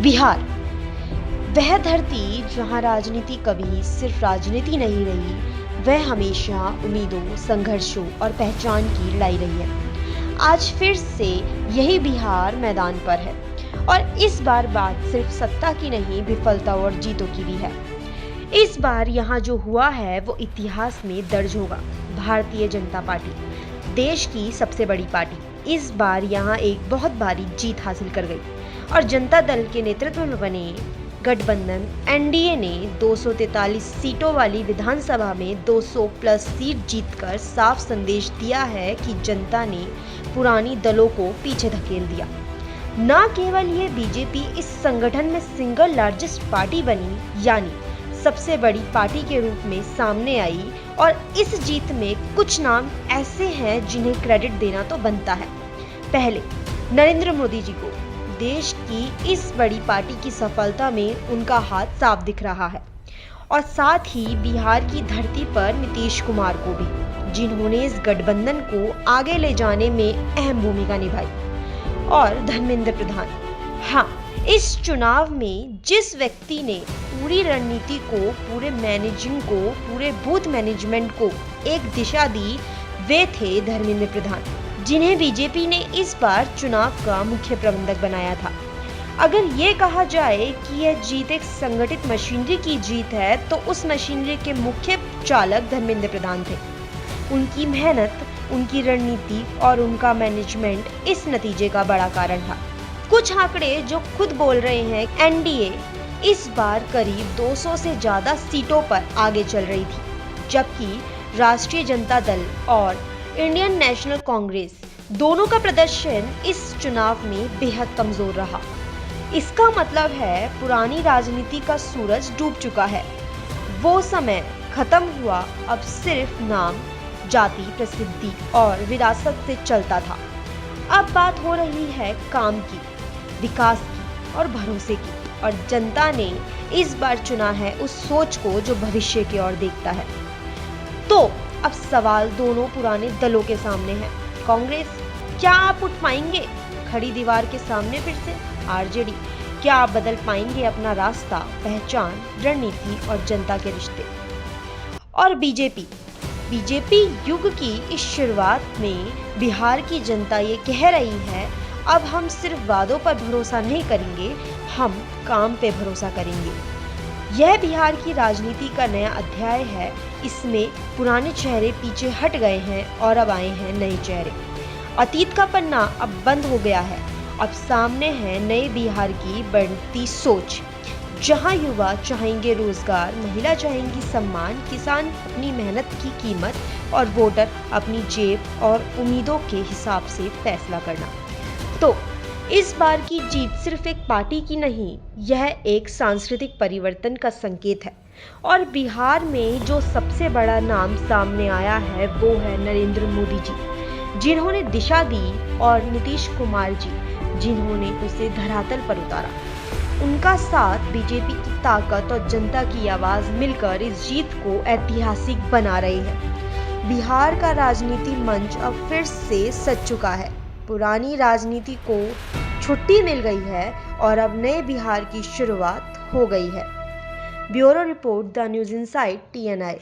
बिहार, वह धरती जहां राजनीति कभी सिर्फ राजनीति नहीं रही, वह हमेशा उम्मीदों, संघर्षों और पहचान की लड़ाई रही है। आज फिर से यही बिहार मैदान पर है और इस बार बात सिर्फ सत्ता की नहीं, विफलता और जीतों की भी है। इस बार यहाँ जो हुआ है वो इतिहास में दर्ज होगा। भारतीय जनता पार्टी, देश की सबसे बड़ी पार्टी, इस बार यहाँ एक बहुत भारी जीत हासिल कर गई और जनता दल के नेतृत्व में बने गठबंधन एनडीए ने 243 सीटों वाली विधानसभा में 200 प्लस सीट जीतकर साफ संदेश दिया है कि जनता ने पुरानी दलों को पीछे धकेल दिया। न केवल ये बीजेपी इस संगठन में सिंगल लार्जेस्ट पार्टी बनी, यानी सबसे बड़ी पार्टी के रूप में सामने आई, और इस जीत में कुछ नाम ऐसे हैं जिन्हें क्रेडिट देना तो बनता है। पहले नरेंद्र मोदी जी को। देश की इस बड़ी पार्टी की सफलता में उनका हाथ साफ दिख रहा है, और साथ ही बिहार की धरती पर नीतीश कुमार को भी, जिन्होंने इस गठबंधन को आगे ले जाने में अहम भूमिका निभाई। और धर्मेंद्र प्रधान। हाँ, इस चुनाव में जिस व्यक्ति ने पूरी रणनीति को, पूरे मैनेजिंग को, पूरे बूथ मैनेजमेंट को एक दिशा दी, वे थे धर्मेंद्र प्रधान, जिन्हें बीजेपी ने इस बार चुनाव का मुख्य प्रबंधक बनाया था। अगर ये कहा जाए कि यह जीत एक संगठित मशीनरी की जीत है, तो उस मशीनरी के मुख्य चालक धर्मेंद्र प्रधान थे। उनकी मेहनत, उनकी रणनीति और उनका मैनेजमेंट इस नतीजे का बड़ा कारण था। कुछ आंकड़े जो खुद बोल रहे हैं, एनडीए इस बार करीब 200 से ज्यादा सीटों पर आगे चल रही थी, जबकि राष्ट्रीय जनता दल और इंडियन नेशनल कांग्रेस दोनों का प्रदर्शन इस चुनाव में बेहद कमजोर रहा। इसका मतलब है पुरानी राजनीति का सूरज डूब चुका है। वो समय खत्म हुआ, अब सिर्फ नाम, जाति, प्रसिद्धि और विरासत से चलता था। अब बात हो रही है काम की, विकास की और भरोसे की, और जनता ने इस बार चुना है उस सोच को जो भविष्य की ओर देखता है। तो अब सवाल दोनों पुराने दलों के सामने है। कांग्रेस, क्या आप उठ पाएंगे खड़ी दीवार के सामने फिर से? आरजेडी, क्या आप बदल पाएंगे अपना रास्ता, पहचान, रणनीति और जनता के रिश्ते? और बीजेपी युग की इस शुरुआत में बिहार की जनता ये कह रही है, अब हम सिर्फ वादों पर भरोसा नहीं करेंगे, हम काम पे भरोसा करेंगे। यह बिहार की राजनीति का नया अध्याय है। इसमें पुराने चेहरे पीछे हट गए हैं और अब आए हैं नए चेहरे। अतीत का पन्ना अब बंद हो गया है, अब सामने है नए बिहार की बढ़ती सोच, जहां युवा चाहेंगे रोजगार, महिला चाहेंगी सम्मान, किसान अपनी मेहनत की कीमत और वोटर अपनी जेब और उम्मीदों के हिसाब से फैसला करना। तो इस बार की जीत सिर्फ एक पार्टी की नहीं, यह एक सांस्कृतिक परिवर्तन का संकेत है। और बिहार में जो सबसे बड़ा नाम सामने आया है वो है नरेंद्र मोदी जी, जिन्होंने दिशा दी, और नीतीश कुमार जी, जिन्होंने उसे धरातल पर उतारा। उनका साथ, बीजेपी की ताकत और जनता की आवाज मिलकर इस जीत को ऐतिहासिक बना रही है। बिहार का राजनीति मंच अब फिर से सज चुका है। पुरानी राजनीति को छुट्टी मिल गई है और अब नए बिहार की शुरुआत हो गई है। Bureau report, the news inside, TNI।